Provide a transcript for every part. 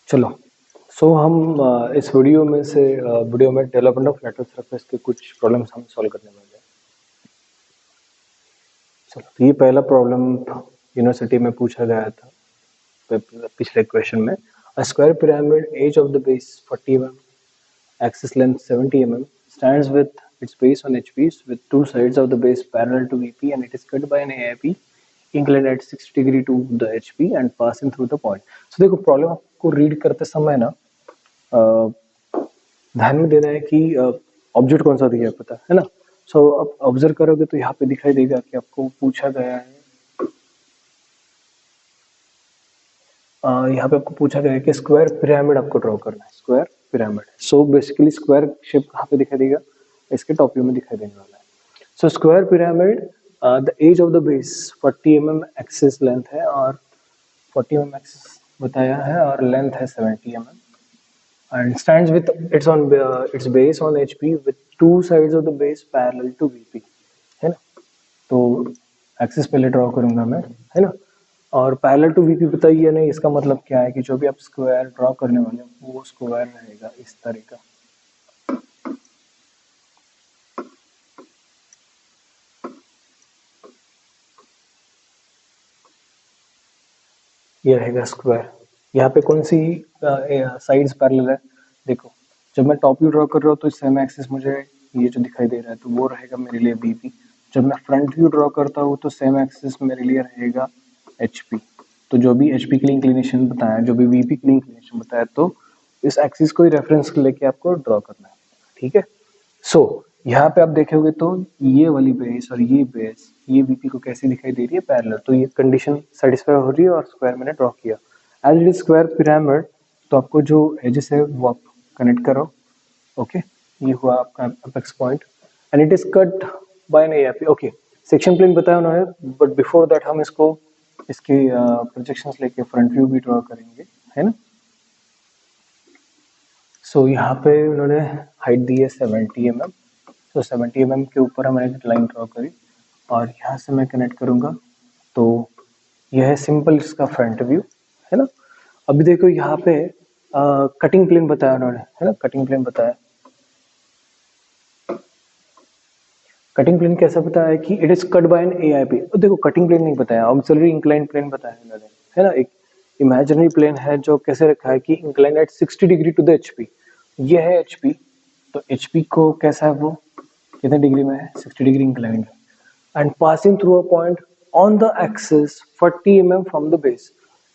चलो। हम इस वीडियो में डेवलपमेंट ऑफ लेटरल सरफेस के कुछ प्रॉब्लम्स हम सॉल्व करने वाले हैं। चलो, तो ये पहला प्रॉब्लम यूनिवर्सिटी में पूछा गया था पिछले क्वेश्चन में। A square pyramid edge of the base 40 mm, axis length 70 mm, stands with its base on HP with two sides of the base parallel to VP and it is cut by an AIP inclined at 60 degree to the HP and passing through the point. So देखो, problem आपको read करते समय ना ध्यान में देना है कि ऑब्जेक्ट कौन सा दिया है, पता है ना। आप ऑब्जर्व करोगे तो यहाँ पे दिखाई देगा कि आपको पूछा गया है, यहाँ पे आपको पूछा गया है कि स्क्वायर पिरामिड आपको ड्रॉ करना है। Square pyramid, basically square shape कहाँ पे दिखाई देगा, इसके टॉप व्यू में दिखाई देने वाला है। Square pyramid, the edge of the base 40 mm axis length है और 40 mm एक्सिस बताया है और लेंथ है 70 mm and stands with its base on HP with two sides of the base parallel to VP, है ना। तो एक्सिस पहले ड्रॉ करूंगा मैं, है ना। और पैरेलल टू वीपी बताइए नहीं, इसका मतलब क्या है कि जो भी आप स्क्वायर ड्रॉ करने वाले हैं वो स्क्वायर रहेगा इस तरह का। ये रहेगा स्क्वायर। यहाँ पे कौन सी साइड्स पैरेलल है, देखो जब मैं टॉप व्यू ड्रॉ कर रहा हूँ तो सेम एक्सिस मुझे ये जो दिखाई दे रहा है तो वो रहेगा मेरे लिए बीपी। जब मैं फ्रंट व्यू ड्रॉ करता हूँ तो सेम एक्सिस मेरे लिए रहेगा एचपी। तो जो भी एचपी के लिए इंक्लिनेशन बताया, जो भी वीपी के लिए इंक्लिनेशन बताया, तो इस एक्सिस को ही रेफरेंस लेके आपको ड्रॉ करना है, ठीक है। यहाँ पे आप देखोगे तो ये वाली बेस और ये बेस, ये वीपी को कैसे दिखाई दे रही है, पैरेलल। तो ये कंडीशन सेटिस्फाई हो रही है और स्क्वायर मैंने ड्रॉ किया। As it is square pyramid, तो आपको जो एजेस है वो आप कनेक्ट करो। ओके, ये हुआ आपका apex point and it is cut by an AIP. Okay, section plane बताया उन्होंने, बट बिफोर दैट हम इसके प्रोजेक्शंस लेके फ्रंट व्यू भी ड्रॉ करेंगे, है ना। यहाँ पे उन्होंने हाइट दी है 70 mm। 70 mm के ऊपर हमने लाइन ड्रॉ करी और यहाँ से मैं कनेक्ट करूंगा। तो यह है सिंपल इसका फ्रंट व्यू, है ना। अभी देखो यहाँ पे कटिंग प्लेन बताया उन्होंने, है ना। कटिंग प्लेन बताया, कटिंग प्लेन कैसा बताया है कि it is cut by an AIP. देखो कटिंग प्लेन नहीं बताया, ऑक्सिलरी इंक्लाइन प्लेन बताया उन्होंने, है ना। एक इमेजिनरी प्लेन है जो कैसे रखा है कि incline at 60 degree to the HP. ये है एचपी, तो एचपी को कैसा है, वो कितने डिग्री में है, 60 डिग्री इंक्लाइन है and passing through a point on the axis 40 mm from the base.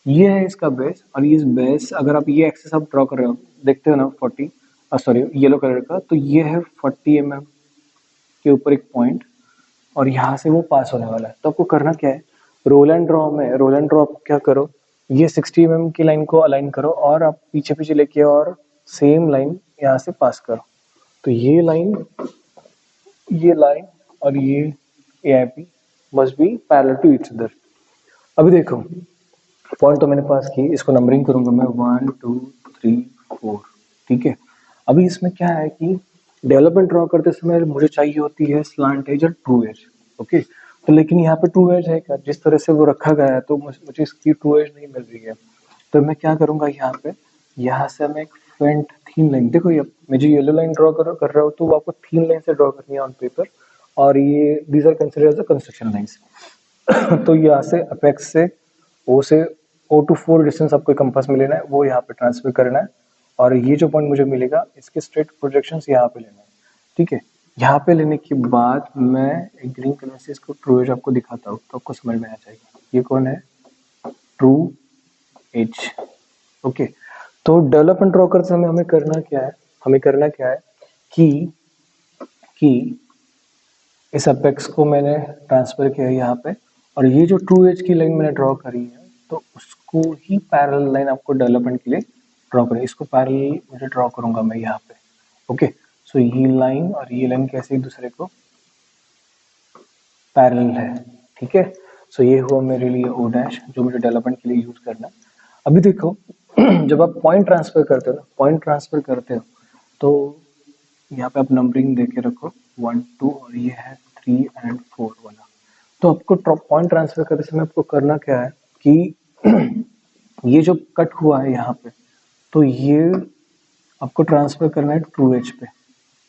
ये है इसका बेस और ये बेस, अगर आप ये एक्सिस आप ड्रॉ कर रहे हो, देखते हो ना 40, सॉरी येलो कलर का, तो ये है 40 mm के ऊपर एक पॉइंट और यहाँ से वो पास होने वाला है। तो आपको करना क्या है, रोल एंड ड्रॉ आप क्या करो, ये 60 mm की लाइन को अलाइन करो और आप पीछे पीछे लेके और सेम लाइन यहाँ से पास करो। तो ये लाइन और ये AIP must be parallel to each other. अभी देखो पॉइंट तो मैंने पास की, इसको नंबरिंग करूंगा मैं 1 2 3 4, ठीक है। अभी इसमें क्या है कि डेवलपमेंट ड्रॉ करते समय मुझे चाहिए होती है स्लांट एज और ट्रू एज। ओके, तो लेकिन यहाँ पे ट्रू एज है क्या, जिस तरह से वो रखा गया है तो मुझे इसकी ट्रू एज नहीं मिल रही है। तो मैं क्या करूंगा, यहाँ से मैं एक फेंट थीन लाइन, देखो ये मैं जो येलो लाइन ड्रॉ कर रहा हूँ तो वो आपको थीन लाइन से ड्रॉ करनी है ऑन पेपर, और ये these are considered as construction lines. तो यहाँ से अपेक्स से ओ टू 4 डिस्टेंस आपको कंपास में लेना है, वो यहाँ पे ट्रांसफर करना है और ये जो पॉइंट मुझे मिलेगा इसके स्ट्रेट प्रोजेक्शंस यहाँ पे लेना है, ठीक है। यहाँ पे लेने के बाद मैं एक ग्रीन कलर से इसको ट्रू एज आपको दिखाता हूँ तो आपको समझ में आ जाएगा ये कौन है, ट्रू एज। ओके, तो डेवलपमेंट ड्रॉ करते समय हमें करना क्या है कि इस अपेक्स को मैंने ट्रांसफर किया यहाँ पे और ये जो ट्रू एज की लाइन मैंने ड्रॉ करी है तो उसको ही पैरेलल लाइन आपको डेवलपमेंट के लिए ड्रॉ करें। इसको पैरेलल मुझे ड्रॉ करूंगा मैं यहाँ पे। ओके, ये लाइन और ये लाइन कैसे एक दूसरे को पैरेलल है, ठीक है। ये हुआ मेरे लिए ओ डैश जो मुझे डेवलपमेंट के लिए यूज करना है। अभी देखो जब आप पॉइंट ट्रांसफर करते हो तो यहाँ पे आप नंबरिंग देके रखो 1 2 और ये है 3 एंड 4 वाला। तो आपको पॉइंट ट्रांसफर करते समय आपको करना क्या है कि ये जो कट हुआ है यहाँ पे, तो ये आपको ट्रांसफर करना है ट्रू एज पे,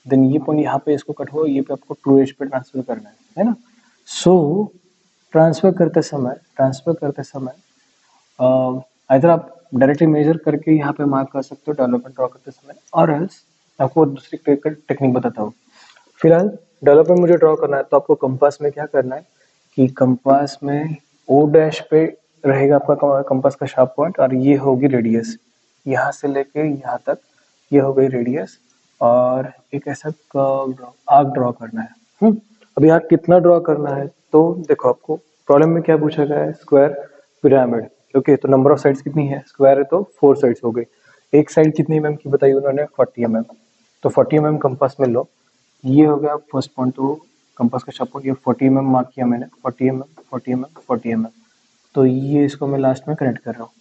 देन ये पॉइंट यहाँ पे इसको कट हुआ, ये पे आपको ट्रू एज पे ट्रांसफर करना है ना। सो ट्रांसफर करते समय इधर आप डायरेक्टली मेजर करके यहाँ पे मार्क कर सकते हो डेवलपमेंट ड्रॉ करते समय, और एल्स आपको दूसरी टेक्निक बताता हूँ। फिलहाल डेवलपमेंट मुझे ड्रॉ करना है, तो आपको कंपास में क्या करना है कि कंपास में ओ डैश पे रहेगा आपका कंपास का शार्प पॉइंट, और ये होगी रेडियस, यहाँ से लेके यहाँ तक ये हो गई रेडियस, और एक ऐसा कर्व आर्क ड्रॉ करना है। अभी आर्क कितना ड्रॉ करना है, तो देखो आपको प्रॉब्लम में क्या पूछा गया है, स्क्वायर पिरामिड। ओके, तो नंबर ऑफ साइड्स कितनी है, स्क्वायर है तो 4 साइड्स हो गई। एक साइड कितनी mm की बताई उन्होंने, 40 mm, तो 40 mm कंपास में लो, ये हो गया फर्स्ट पॉइंट, तो कंपास का शार्प पॉइंट ये 40 mm मार्क किया मैंने, 40 mm 40 mm 40 mm, तो ये इसको मैं लास्ट में कनेक्ट कर रहा हूँ।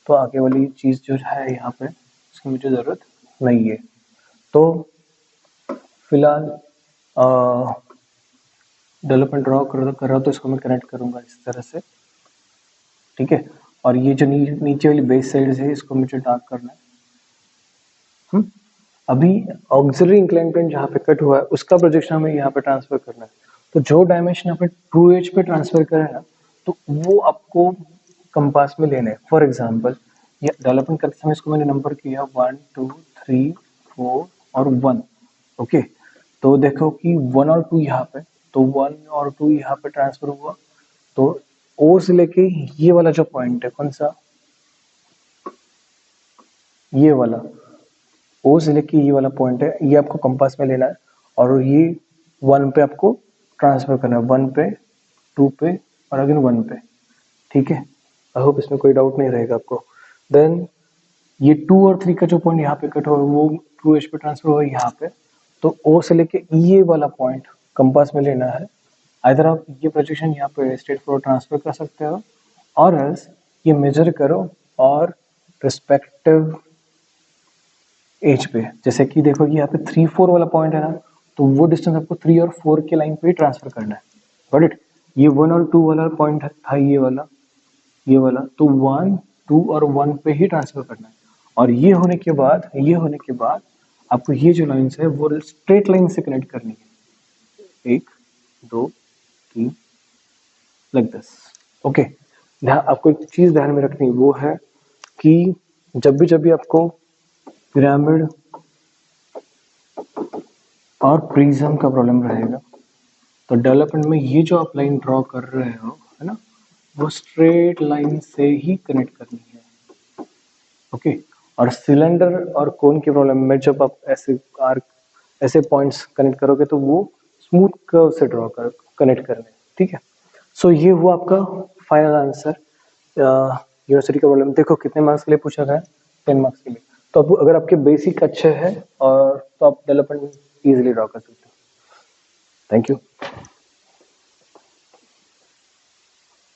तो आगे वाली चीज़ जो है यहाँ पे इसकी मुझे ज़रूरत नहीं है। तो फिलहाल डेवलपमेंट ड्रॉ कर रहा हूँ, तो इसको मैं कनेक्ट करूँगा इस तरह से, ठीक है। और ये जो नीचे वाली बेस साइड है इसको मुझे डार्क करना है। अभी ऑक्सिलरी इंक्लाइन प्लेन जहाँ पे कट हुआ है उसका प्रोजेक्शन हमें यहाँ पे ट्रांसफर करना है, तो जो डायमेंशन आपने ट्रू एज पे ट्रांसफर करा है ना, तो वो आपको कंपास में लेना है। फॉर एग्जांपल ये डेवलपमेंट करते समय इसको मैंने नंबर किया 1 2 3 4 और 1। ओके, तो देखो कि 1 और 2 यहाँ पे, तो 1 और 2 यहाँ पे ट्रांसफर हुआ, तो ओ से लेके ये वाला जो पॉइंट है, कौन सा, ये वाला, ओ से लेके ये वाला पॉइंट है, ये आपको कंपास में लेना है, और ये 1 पे आपको ट्रांसफर करना है, 1 पे 2 पे और अगेन 1 पे, ठीक है। आई होप इसमें कोई डाउट नहीं रहेगा आपको। देन ये 2 और 3 का जो पॉइंट यहाँ पे कट हुआ वो ट्रू एज पे ट्रांसफर हुआ यहाँ पे, तो ओ से लेके ये वाला पॉइंट कंपास में लेना है। इधर आप ये प्रोजेक्शन यहाँ पे स्ट्रेट फॉरवर्ड ट्रांसफर कर सकते हो, और एल्स ये मेजर करो और रिस्पेक्टिव एज पे, जैसे कि देखो कि यहाँ पे 3 4 वाला पॉइंट है ना, तो वो डिस्टेंस आपको 3 और 4 के लाइन पे ही ट्रांसफर करना है। Got it. ये 1 और 2 वाला पॉइंट था, ये वाला, तो 1 2 और 1 पे ही ट्रांसफर करना है, और ये होने के बाद आपको ये जो लाइन्स है वो स्ट्रेट लाइन से कनेक्ट करनी है, 1 2 3 लाइक दिस। ओके, आपको एक चीज ध्यान में रखनी, वो है कि जब भी आपको पिरामिड और प्रिज्म का प्रॉब्लम रहेगा, तो डेवलपमेंट में ये जो आप लाइन ड्रॉ कर रहे हो, है ना, वो स्ट्रेट लाइन से ही कनेक्ट करनी है। ओके, और सिलेंडर और कोन की प्रॉब्लम में जब आप ऐसे पॉइंट्स कनेक्ट करोगे तो वो स्मूथ कर्व से ड्रॉ कर कनेक्ट करने, ठीक है। सो ये हुआ आपका फाइनल आंसर यूनिवर्सिटी का प्रॉब्लम। देखो कितने मार्क्स के लिए पूछा गया है, 10 मार्क्स के लिए। तो अब अगर आपके बेसिक अच्छे हैं और तो आप डेवलपमेंट इजीली ड्रॉ कर सकते हो। Thank you.